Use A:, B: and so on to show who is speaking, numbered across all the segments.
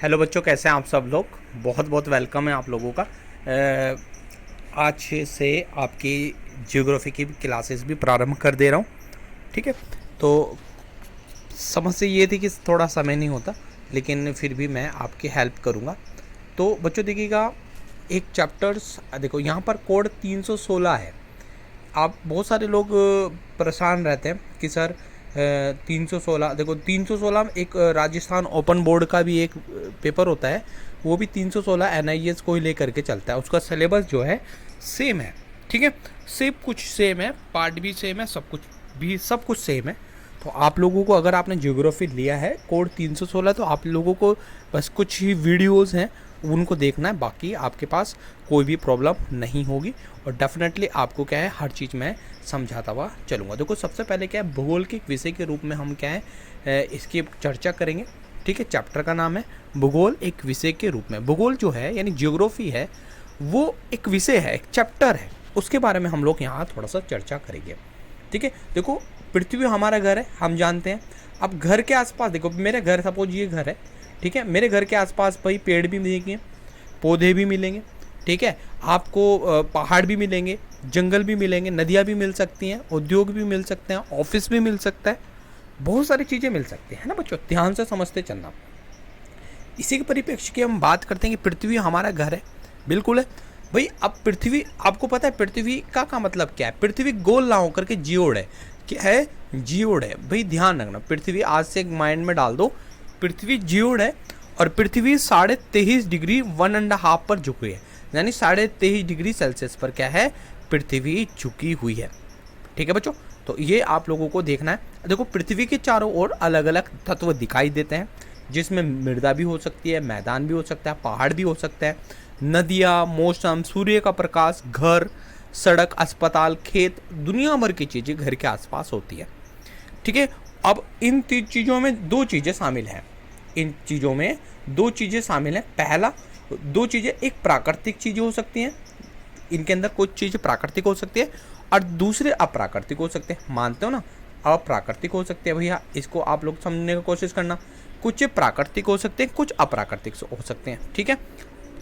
A: Hello बच्चों, कैसे हैं आप सब लोग। बहुत बहुत वेलकम है आप लोगों का। आज से आपकी ज्योग्राफी की क्लासेस भी प्रारंभ कर दे रहा हूँ। ठीक है, तो समस्या ये थी कि थोड़ा समय नहीं होता, लेकिन फिर भी मैं आपकी हेल्प करूँगा। तो बच्चों देखिएगा, एक चैप्टर्स देखो, यहाँ पर कोड 316 है। आप बहुत सारे लोग परेशान रहते हैं कि सर 316, देखो 316 एक राजस्थान ओपन बोर्ड का भी एक पेपर होता है, वो भी 316 एनआईएस को ही लेकर के चलता है। उसका सिलेबस जो है सेम है। ठीक है, सब कुछ सेम है, पार्ट भी सेम है, सब कुछ सेम है। तो आप लोगों को, अगर आपने ज्योग्राफी लिया है कोड 316, तो आप लोगों को बस कुछ ही वीडियोस हैं उनको देखना है, बाकी आपके पास कोई भी प्रॉब्लम नहीं होगी। और डेफिनेटली आपको क्या है, हर चीज़ मैं समझाता हुआ चलूँगा। देखो सबसे पहले क्या है, भूगोल के विषय के रूप में हम क्या है इसकी चर्चा करेंगे। ठीक है, चैप्टर का नाम है भूगोल एक विषय के रूप में। भूगोल जो है यानी ज्योग्राफी है, वो एक विषय है, एक चैप्टर है, उसके बारे में हम लोग यहाँ थोड़ा सा चर्चा करेंगे। ठीक है, देखो पृथ्वी हमारा घर है, हम जानते हैं। अब घर के आसपास देखो, मेरे घर, सपोज ये घर है, ठीक है, मेरे घर के आसपास भाई पेड़ भी मिलेंगे, पौधे भी मिलेंगे, ठीक है, आपको पहाड़ भी मिलेंगे, जंगल भी मिलेंगे, नदियाँ भी मिल सकती हैं, उद्योग भी मिल सकते हैं, ऑफिस भी मिल सकता है, बहुत सारी चीज़ें मिल सकती हैं ना बच्चों। ध्यान से समझते चलना। इसी के परिप्रेक्ष्य की हम बात करते हैं कि पृथ्वी हमारा घर है, बिल्कुल है भाई। अब पृथ्वी, आपको पता है पृथ्वी का मतलब क्या है? पृथ्वी गोल ना होकर के जियोड़ है। क्या है? जियोड़ है भाई, ध्यान रखना। पृथ्वी आज से एक माइंड में डाल दो, पृथ्वी जियोड़ है और पृथ्वी 23.5 डिग्री 1.5 पर झुकी है, यानी 23.5 डिग्री सेल्सियस पर क्या है, पृथ्वी झुकी हुई है। ठीक है बच्चों, तो ये आप लोगों को देखना है। देखो पृथ्वी के चारों ओर अलग अलग तत्व दिखाई देते हैं, जिसमें मृदा भी हो सकती है, मैदान भी हो सकता है, पहाड़ भी हो सकता है, नदियाँ, मौसम, सूर्य का प्रकाश, घर, सड़क, अस्पताल, खेत, दुनिया भर की चीज़ें घर के आसपास होती है। ठीक है, अब इन चीज़ों में दो चीज़ें शामिल हैं। इन चीज़ों में दो चीज़ें शामिल हैं। पहला, दो चीज़ें, एक प्राकृतिक चीज़ें हो सकती हैं, इनके अंदर कुछ चीज़ें प्राकृतिक हो सकती है, और दूसरे अप्राकृतिक हो सकते हैं। मानते हो ना, अप्राकृतिक हो सकते हैं भैया, इसको आप लोग समझने की कोशिश करना। कुछ प्राकृतिक हो सकते हैं, कुछ अप्राकृतिक हो सकते हैं। ठीक है,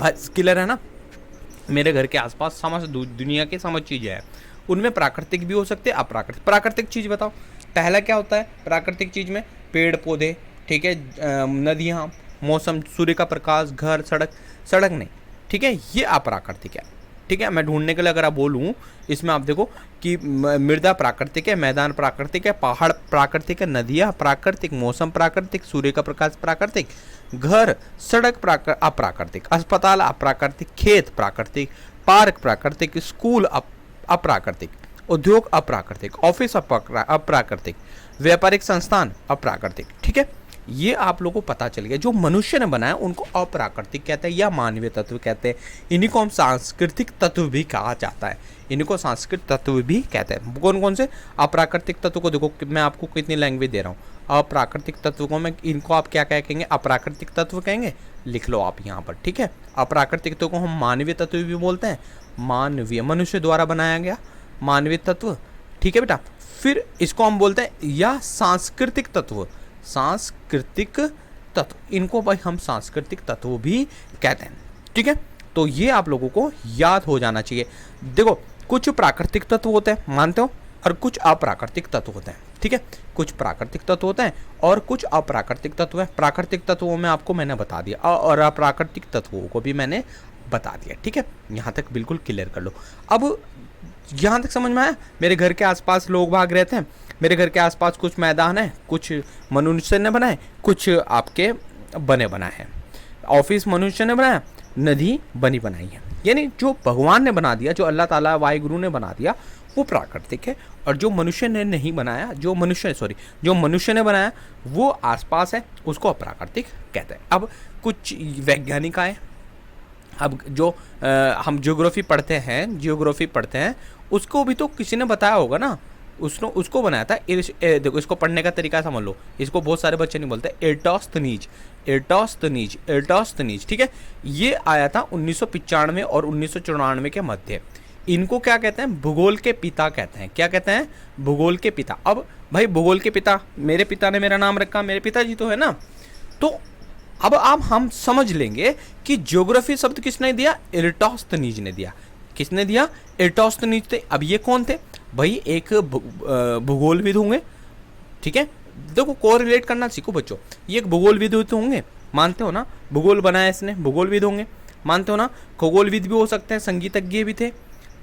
A: बस क्लियर है ना। मेरे घर के आसपास समझ दुनिया के समझ चीज़ें हैं, उनमें प्राकृतिक भी हो सकते हैं, अप्राकृतिक। प्राकृतिक चीज़ बताओ, पहला क्या होता है प्राकृतिक चीज़ में? पेड़ पौधे, ठीक है, नदियाँ, मौसम, सूर्य का प्रकाश, घर, सड़क। सड़क नहीं, ठीक है, ये अप्राकृतिक है। ठीक है, मैं ढूंढने के लिए अगर आप बोलूँ, इसमें आप देखो कि मृदा प्राकृतिक है, मैदान प्राकृतिक है, पहाड़ प्राकृतिक है, नदियाँ प्राकृतिक, मौसम प्राकृतिक, सूर्य का प्रकाश प्राकृतिक, घर, सड़क अप्राकृतिक, अस्पताल अप्राकृतिक, खेत प्राकृतिक, पार्क प्राकृतिक, स्कूल अप्राकृतिक, उद्योग अप्राकृतिक, ऑफिस अप्राकृतिक, व्यापारिक संस्थान अप्राकृतिक। ठीक है, ये आप लोगों को पता चल गया। जो मनुष्य ने बनाया उनको अप्राकृतिक कहते हैं या मानवीय तत्व कहते हैं। इन्हीं को हम सांस्कृतिक तत्व भी कहा जाता है, इनको सांस्कृतिक तत्व भी कहते हैं। कौन कौन से अप्राकृतिक तत्व को देखो, मैं आपको कितनी लैंग्वेज दे रहा हूँ। अप्राकृतिक तत्व को मैं, इनको आप क्या क्या कहेंगे? अप्राकृतिक तत्व कहेंगे, लिख लो आप यहाँ पर। ठीक है, अप्राकृतिक तत्व को हम मानवीय तत्व भी बोलते हैं, मानवीय, मनुष्य द्वारा बनाया गया मानवीय तत्व। ठीक है बेटा, फिर इसको हम बोलते हैं या सांस्कृतिक तत्व, सांस्कृतिक तत्व, इनको भाई हम सांस्कृतिक तत्व भी कहते हैं। ठीक है, तो ये आप लोगों को याद हो जाना चाहिए। देखो कुछ प्राकृतिक तत्व होते हैं, मानते हो, और कुछ अप्राकृतिक तत्व होते हैं। ठीक है, कुछ प्राकृतिक तत्व होते हैं और कुछ अप्राकृतिक तत्व है। प्राकृतिक तत्वों में आपको मैंने बता दिया, और अप्राकृतिक तत्वों को भी मैंने बता दिया। ठीक है, यहाँ तक बिल्कुल क्लियर कर लो। अब यहाँ तक समझ में आया? मेरे घर के आसपास लोग भाग रहते हैं, मेरे घर के आसपास कुछ मैदान है, कुछ मनुष्य ने बनाए, कुछ आपके बने बनाए हैं। ऑफिस मनुष्य ने बनाया, नदी बनी बनाई है। यानी जो भगवान ने बना दिया, जो अल्लाह ताला वाहिगुरु ने बना दिया, वो प्राकृतिक है, और जो मनुष्य ने नहीं बनाया, जो मनुष्य ने बनाया वो आसपास है, उसको अप्राकृतिक कहते हैं। अब कुछ वैज्ञानिक आए, अब जो हम ज्योग्राफी पढ़ते हैं, उसको भी तो किसी ने बताया होगा ना, उसको बनाया था। देखो इसको पढ़ने का तरीका समझ लो, इसको बहुत सारे बच्चे नहीं बोलते, एर्टोस्थनीज। ठीक है, ये आया था 1995 और 1994 के मध्य। इनको क्या कहते हैं? भूगोल के पिता कहते हैं। क्या कहते हैं? भूगोल के पिता। अब भाई भूगोल के पिता, मेरे पिता ने मेरा नाम रखा, मेरे पिताजी तो है ना। तो अब आप हम समझ लेंगे कि ज्योग्राफी शब्द किसने दिया, इराटोस्थनीज ने दिया। किसने दिया, इराटोस्थनीज थे। अब ये कौन थे भाई, एक भूगोलविद होंगे, ठीक है। देखो कोरिलेट करना सीखो बच्चों, ये एक भूगोलविद होंगे, मानते हो ना, भूगोल बनाया इसने, भूगोलविद होंगे, मानते हो ना। खगोलविद भी हो सकते हैं, संगीतज्ञ भी थे,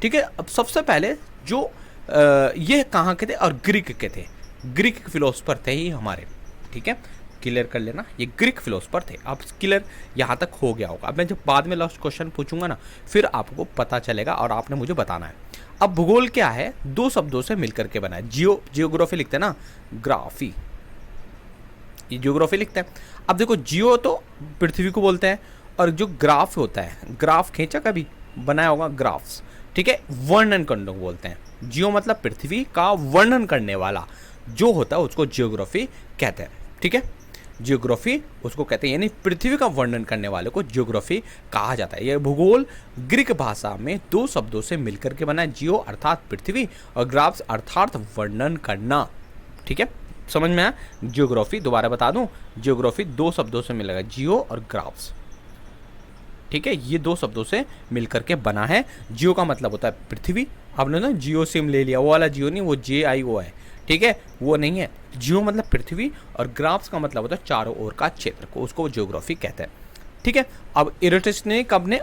A: ठीक है। अब सबसे पहले जो ये कहाँ के थे, और ग्रीक के थे, ग्रीक फिलोसफर थे ही हमारे, ठीक है। क्लियर कर लेना, ये ग्रीक फिलोसफर थे। अब क्लियर यहाँ तक हो गया होगा। अब मैं जब बाद में लास्ट क्वेश्चन पूछूंगा ना, फिर आपको पता चलेगा और आपने मुझे बताना है। अब भूगोल क्या है, दो शब्दों से मिलकर के बना है। जियोग्राफी लिखते हैं ना, ग्राफी, ये जियोग्राफी लिखते हैं। अब देखो जियो तो पृथ्वी को बोलते हैं, और जो ग्राफ होता है, ग्राफ खींचा कभी, बनाया होगा ग्राफ्स, ठीक है, वर्णन करने को बोलते हैं। जियो मतलब पृथ्वी का वर्णन करने वाला जो होता है उसको जियोग्राफी कहते हैं, ठीक है। जियोग्राफी उसको कहते हैं, यानी पृथ्वी का वर्णन करने वाले को जियोग्राफी कहा जाता है। यह भूगोल ग्रीक भाषा में दो शब्दों से मिलकर के बना है, जियो अर्थात पृथ्वी और ग्राफ्स अर्थात वर्णन करना, ठीक है। समझ में आया। जियोग्राफी दोबारा बता दूं, जियोग्राफी दो शब्दों से मिलेगा, जियो और ग्राफ्स, ठीक है। ये दो शब्दों से मिलकर के बना है। जियो का मतलब होता है पृथ्वी, आपने ना जियो सिम ले लिया, वो वाला जियो नहीं, वो JIO है, ठीक है, वो नहीं है। जियो मतलब पृथ्वी, और ग्राफ्स का मतलब होता है चारों ओर का क्षेत्र को, उसको जियोग्राफी कहते हैं, ठीक है। अब इराटोस्थनीज ने कब ने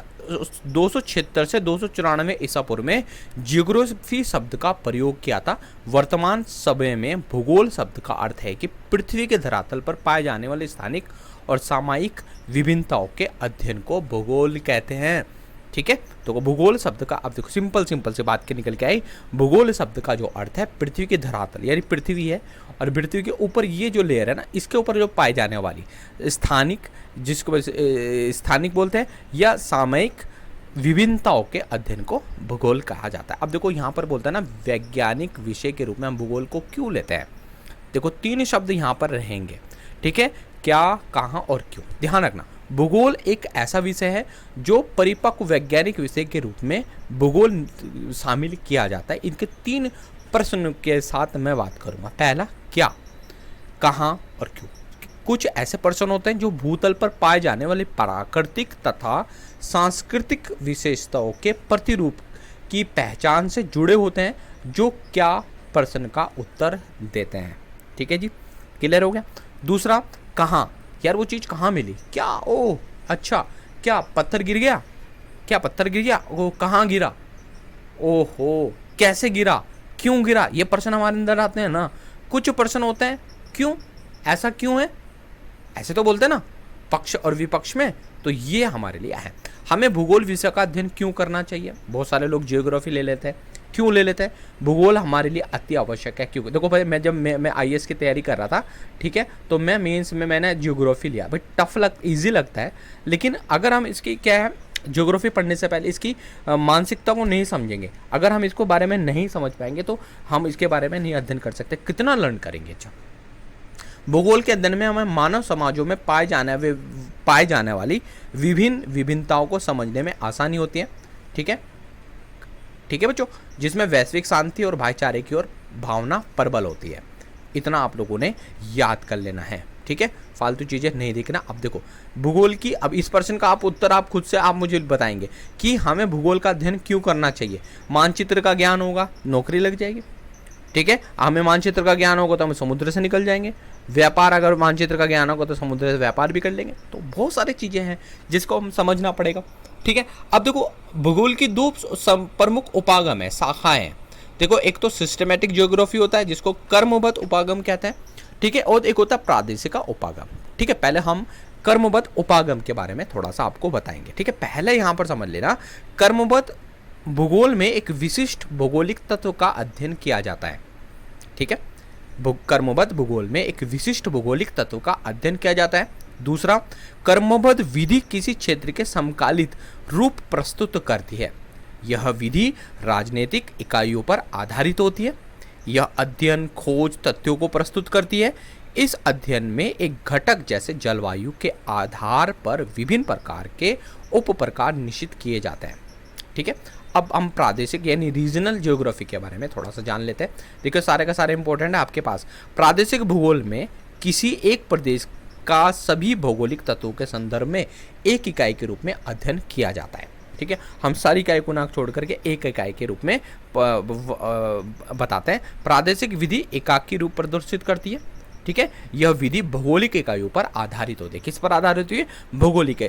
A: 276 से 294 ईसा पूर्व में जियोग्राफी शब्द का प्रयोग किया था। वर्तमान समय में भूगोल शब्द का अर्थ है कि पृथ्वी के धरातल पर पाए जाने वाले स्थानिक और सामयिक विभिन्नताओं के अध्ययन को भूगोल कहते हैं, ठीक है। तो भूगोल शब्द का, अब देखो सिंपल से बात के निकल के आई, भूगोल शब्द का जो अर्थ है पृथ्वी के धरातल, यानी पृथ्वी है, और पृथ्वी के ऊपर ये जो लेयर है ना, इसके ऊपर जो पाई जाने वाली स्थानिक, जिसको स्थानिक बोलते हैं, या सामयिक विभिन्नताओं के अध्ययन को भूगोल कहा जाता है। अब देखो यहाँ पर बोलता है ना, वैज्ञानिक विषय के रूप में हम भूगोल को क्यों लेते हैं। देखो तीन शब्द यहाँ पर रहेंगे, ठीक है, क्या, कहाँ और क्यों। ध्यान रखना, भूगोल एक ऐसा विषय है जो परिपक्व वैज्ञानिक विषय के रूप में भूगोल शामिल किया जाता है। इनके तीन प्रश्न के साथ मैं बात करूंगा। पहला क्या, कहाँ और क्यों। कुछ ऐसे प्रश्न होते हैं जो भूतल पर पाए जाने वाले प्राकृतिक तथा सांस्कृतिक विशेषताओं के प्रतिरूप की पहचान से जुड़े होते हैं, जो क्या प्रश्न का उत्तर देते हैं, ठीक है जी, क्लियर हो गया। दूसरा कहाँ, यार वो चीज़ कहाँ मिली, क्या, ओह अच्छा, क्या पत्थर गिर गया, क्या पत्थर गिर गया, वो कहाँ गिरा, ओहो कैसे गिरा, क्यों गिरा, ये प्रश्न हमारे अंदर आते हैं ना। कुछ प्रश्न होते हैं क्यों, ऐसा क्यों है, ऐसे तो बोलते हैं ना पक्ष और विपक्ष में, तो ये हमारे लिए है। हमें भूगोल विषय का अध्ययन क्यों करना चाहिए। बहुत सारे लोग जियोग्राफी ले लेते हैं, क्यों ले लेते हैं। भूगोल हमारे लिए अति आवश्यक है। क्यों, देखो भाई, मैं IAS की तैयारी कर रहा था, ठीक है, तो मैं मेंस में मैंने जियोग्राफी लिया भाई, ईजी लगता है, लेकिन अगर हम इसकी क्या है, ज्योग्राफी पढ़ने से पहले इसकी मानसिकता को नहीं समझेंगे, अगर हम इसको बारे में नहीं समझ पाएंगे तो हम इसके बारे में नहीं अध्ययन कर सकते। कितना लर्न करेंगे। अच्छा, भूगोल के अध्ययन में हमें मानव समाजों में पाए जाने वाली विभिन्न विभिन्नताओं को समझने में आसानी होती है, ठीक है, ठीक है बच्चों, जिसमें वैश्विक शांति और भाईचारे की ओर भावना प्रबल होती है। इतना आप लोगों ने याद कर लेना है, ठीक है, फालतू चीज़ें नहीं देखना। अब देखो भूगोल की, अब इस प्रश्न का आप उत्तर आप खुद से आप मुझे बताएंगे कि हमें भूगोल का अध्ययन क्यों करना चाहिए। मानचित्र का ज्ञान होगा, नौकरी लग जाएगी, ठीक है। हमें मानचित्र का ज्ञान होगा तो हम समुद्र से निकल जाएंगे। व्यापार, अगर मानचित्र का ज्ञान होगा तो समुद्र से व्यापार भी कर लेंगे। तो बहुत सारी चीज़ें हैं जिसको हम समझना पड़ेगा, ठीक है। अब देखो भूगोल की दो प्रमुख उपागम है, शाखाएं। देखो एक तो सिस्टमेटिक ज्योग्राफी होता है जिसको कर्मबद्ध उपागम कहते हैं, ठीक है, और एक होता है प्रादेशिक उपागम, ठीक है। पहले हम कर्मबद्ध उपागम के बारे में थोड़ा सा आपको बताएंगे, ठीक है। पहले यहाँ पर समझ लेना, कर्मबद्ध भूगोल में एक विशिष्ट भौगोलिक तत्व का अध्ययन किया जाता है, ठीक है। कर्मबद्ध भूगोल में एक विशिष्ट भौगोलिक तत्व का अध्ययन किया जाता है। दूसरा, कर्मबद्ध विधि किसी क्षेत्र के समकालित रूप प्रस्तुत करती है। यह विधि राजनीतिक इकाइयों पर आधारित होती है। यह अध्ययन खोज तथ्यों को प्रस्तुत करती है। इस अध्ययन में एक घटक जैसे जलवायु के आधार पर विभिन्न प्रकार के उप प्रकार निश्चित किए जाते हैं, ठीक है। अब हम प्रादेशिक यानी रीजनल ज्योग्राफी के बारे में थोड़ा सा जान लेते हैं। देखिए सारे का सारे इंपॉर्टेंट है आपके पास। प्रादेशिक भूगोल में किसी एक प्रदेश का सभी भौगोलिक तत्वों के संदर्भ में एक इकाई के रूप में अध्ययन किया जाता है। ठीक है, हम सारी इकाई को ना छोड़ करके एक इकाई के रूप में बताते हैं। प्रादेशिक विधि एकाक की रूप प्रदर्शित करती है। ठीक है, यह विधि भौगोलिक इकाइयों पर आधारित होती है। किस पर आधारित होती है? भौगोलिक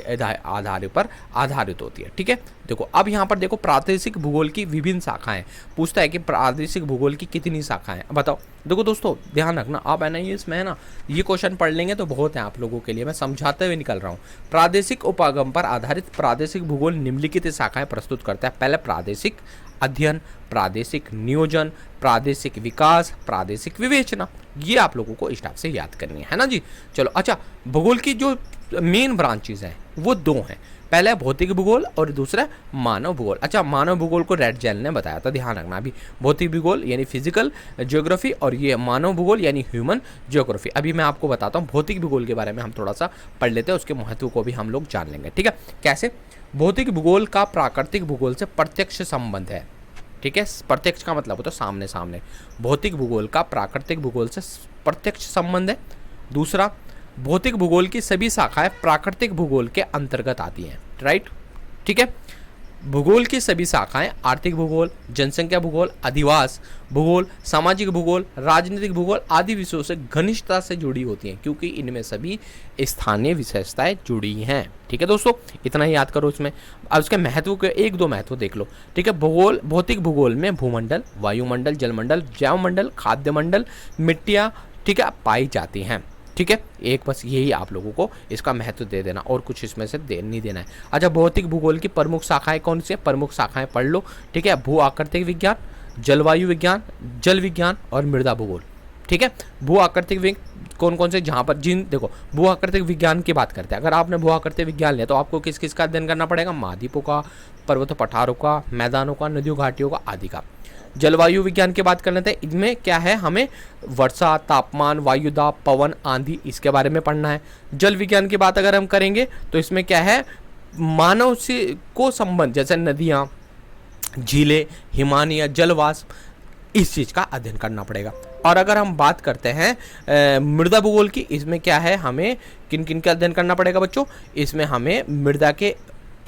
A: आधार पर आधारित होती है। ठीक है, देखो अब यहाँ पर देखो प्रादेशिक भूगोल की विभिन्न शाखाएं। पूछता है कि प्रादेशिक भूगोल की कितनी शाखाएं बताओ। देखो दोस्तों ध्यान रखना, आप एनआईएस में है ना ये क्वेश्चन पढ़ लेंगे तो बहुत है आप लोगों के लिए, मैं समझाते हुए निकल रहा हूँ। प्रादेशिक उपागम पर आधारित प्रादेशिक भूगोल निम्नलिखित शाखाएं प्रस्तुत करता है। पहले प्रादेशिक अध्ययन, प्रादेशिक नियोजन, प्रादेशिक विकास, प्रादेशिक विवेचना। ये आप लोगों को इस टाइप से याद करनी है ना जी। चलो अच्छा, भूगोल की जो मेन ब्रांचेज हैं वो दो हैं। पहला भौतिक भूगोल और दूसरा मानव भूगोल। अच्छा, मानव भूगोल को रेड जेल ने बताया था, ध्यान रखना। अभी भौतिक भूगोल यानी फिजिकल ज्योग्राफी और ये मानव भूगोल यानी ह्यूमन ज्योग्राफी। अभी मैं आपको बताता हूँ भौतिक भूगोल के बारे में, हम थोड़ा सा पढ़ लेते हैं, उसके महत्व को भी हम लोग जान लेंगे। ठीक है, कैसे? भौतिक भूगोल का प्राकृतिक भूगोल से प्रत्यक्ष संबंध है। ठीक है, प्रत्यक्ष का मतलब होता है सामने सामने। भौतिक भूगोल का प्राकृतिक भूगोल से प्रत्यक्ष संबंध है। दूसरा, भौतिक भूगोल की सभी शाखाएं प्राकृतिक भूगोल के अंतर्गत आती हैं। राइट, ठीक है। भूगोल की सभी शाखाएं आर्थिक भूगोल, जनसंख्या भूगोल, अधिवास भूगोल, सामाजिक भूगोल, राजनीतिक भूगोल आदि विषयों से घनिष्ठता से जुड़ी होती हैं, क्योंकि इनमें सभी स्थानीय विशेषताएं जुड़ी हैं। ठीक है दोस्तों, इतना ही याद करो इसमें। अब उसके महत्व के एक दो महत्व देख लो। ठीक है, भूगोल, भौतिक भूगोल में भूमंडल, वायुमंडल, जलमंडल, जैवमंडल, खाद्य मंडल, मिट्टियाँ, ठीक है, पाई जाती हैं। ठीक है, एक बस यही आप लोगों को इसका महत्व दे देना और कुछ इसमें से नहीं देना है। अच्छा, भौतिक भूगोल की प्रमुख शाखाएं कौन सी है? प्रमुख शाखाएं पढ़ लो। ठीक है, भू आकृतिक विज्ञान, जलवायु विज्ञान, जल विज्ञान और मृदा भूगोल। ठीक है, भू आकृतिक कौन कौन से, जहाँ पर जिन देखो भू आकृतिक विज्ञान की बात करते हैं। अगर आपने भू आकृतिक विज्ञान लिया तो आपको किस किस का अध्ययन करना पड़ेगा? महाद्वीपों का, पर्वत पठारों का, मैदानों का, नदियों घाटियों का आदि का। जलवायु विज्ञान की बात कर लेते हैं। इनमें क्या है? हमें वर्षा, तापमान, वायुदाब, पवन, आंधी, इसके बारे में पढ़ना है। जल विज्ञान की बात अगर हम करेंगे तो इसमें क्या है? मानव से को संबंध, जैसे नदियाँ, झीलें, हिमालय, जलवाष्प, इस चीज़ का अध्ययन करना पड़ेगा। और अगर हम बात करते हैं मृदा भूगोल की, इसमें क्या है? हमें किन किन का अध्ययन करना पड़ेगा बच्चों? इसमें हमें मृदा के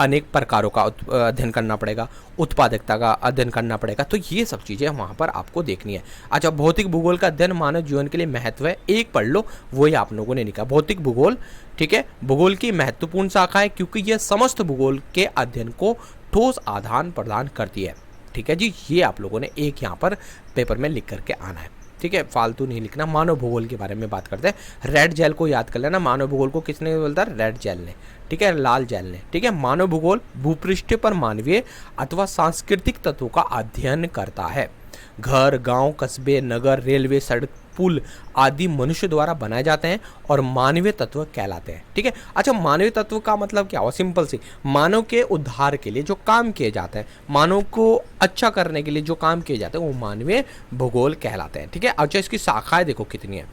A: अनेक प्रकारों का अध्ययन करना पड़ेगा, उत्पादकता का अध्ययन करना पड़ेगा। तो ये सब चीज़ें वहाँ पर आपको देखनी है। अच्छा, भौतिक भूगोल का अध्ययन मानव जीवन के लिए महत्व है, एक पढ़ लो, वही आप लोगों ने लिखा भौतिक भूगोल। ठीक है, भूगोल की महत्वपूर्ण शाखा है क्योंकि यह समस्त भूगोल के अध्ययन को ठोस आदान प्रदान करती है। ठीक है जी, ये आप लोगों ने एक यहाँ पर पेपर में लिख करके आना है। ठीक है, फालतू नहीं लिखना। मानव भूगोल के बारे में बात करते हैं। रेड जेल को याद कर लेना। मानव भूगोल को किसने बोलता है? रेड जेल ने। ठीक है, लाल जेल ने। ठीक है, मानव भूगोल भूपृष्ठ पर मानवीय अथवा सांस्कृतिक तत्वों का अध्ययन करता है। घर, गांव, कस्बे, नगर, रेलवे, सड़क, पुल आदि मनुष्य द्वारा बनाए जाते हैं और मानवीय तत्व कहलाते हैं। ठीक है, अच्छा, मानवीय तत्व का मतलब क्या हुआ? सिंपल सी, मानव के उद्धार के लिए जो काम किए जाते हैं, मानव को अच्छा करने के लिए जो काम किए जाते हैं वो मानवीय भूगोल कहलाते हैं। ठीक है, अच्छा, इसकी शाखाएं देखो कितनी है।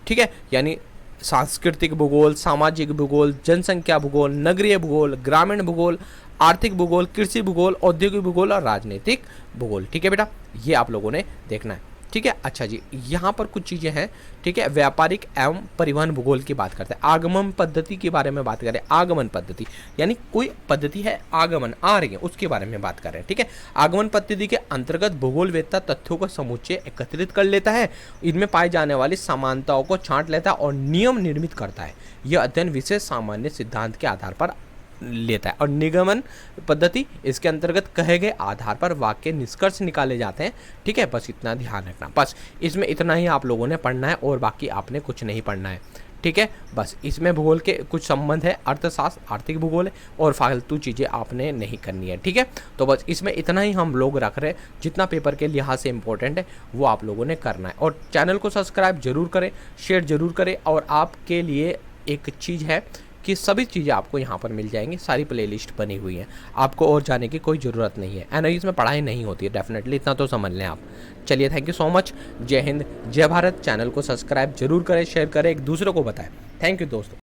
A: ठीक है, यानी सांस्कृतिक भूगोल, सामाजिक भूगोल, जनसंख्या भूगोल, नगरीय भूगोल, ग्रामीण भूगोल, आर्थिक भूगोल, कृषि भूगोल, औद्योगिक भूगोल और राजनीतिक भूगोल। ठीक है बेटा, ये आप लोगों ने देखना है। ठीक है, अच्छा जी, यहाँ पर कुछ चीज़ें हैं। ठीक है, व्यापारिक एवं परिवहन भूगोल की बात करते हैं। आगमन पद्धति के बारे में बात करें। आगमन पद्धति यानी कोई पद्धति है, आगमन आ रही है, उसके बारे में बात कर रहे हैं। ठीक है, आगमन पद्धति के अंतर्गत भूगोलवेत्ता तथ्यों का समुच्चय एकत्रित कर लेता है, इनमें पाई जाने वाली समानताओं को छांट लेता है और नियम निर्मित करता है। यह अध्ययन विशेष सामान्य सिद्धांत के आधार पर लेता है। और निगमन पद्धति, इसके अंतर्गत कहे गए आधार पर वाक्य निष्कर्ष निकाले जाते हैं। ठीक है, बस इतना ध्यान रखना। बस इसमें इतना ही आप लोगों ने पढ़ना है और बाकी आपने कुछ नहीं पढ़ना है। ठीक है, बस इसमें भूगोल के कुछ संबंध है, अर्थशास्त्र, आर्थिक भूगोल है और फालतू चीज़ें आपने नहीं करनी है। ठीक है, तो बस इसमें इतना ही हम लोग रख रहे हैं। जितना पेपर के लिहाज से इंपॉर्टेंट है वो आप लोगों ने करना है। और चैनल को सब्सक्राइब जरूर करें, शेयर जरूर करें। और आपके लिए एक चीज़ है कि सभी चीज़ें आपको यहाँ पर मिल जाएंगी, सारी प्लेलिस्ट बनी हुई है, आपको और जाने की कोई ज़रूरत नहीं है। एनआईएस में पढ़ाई नहीं होती है डेफिनेटली, इतना तो समझ लें आप। चलिए, थैंक यू सो मच। जय हिंद, जय भारत। चैनल को सब्सक्राइब जरूर करें, शेयर करें, एक दूसरे को बताएं। थैंक यू दोस्तों।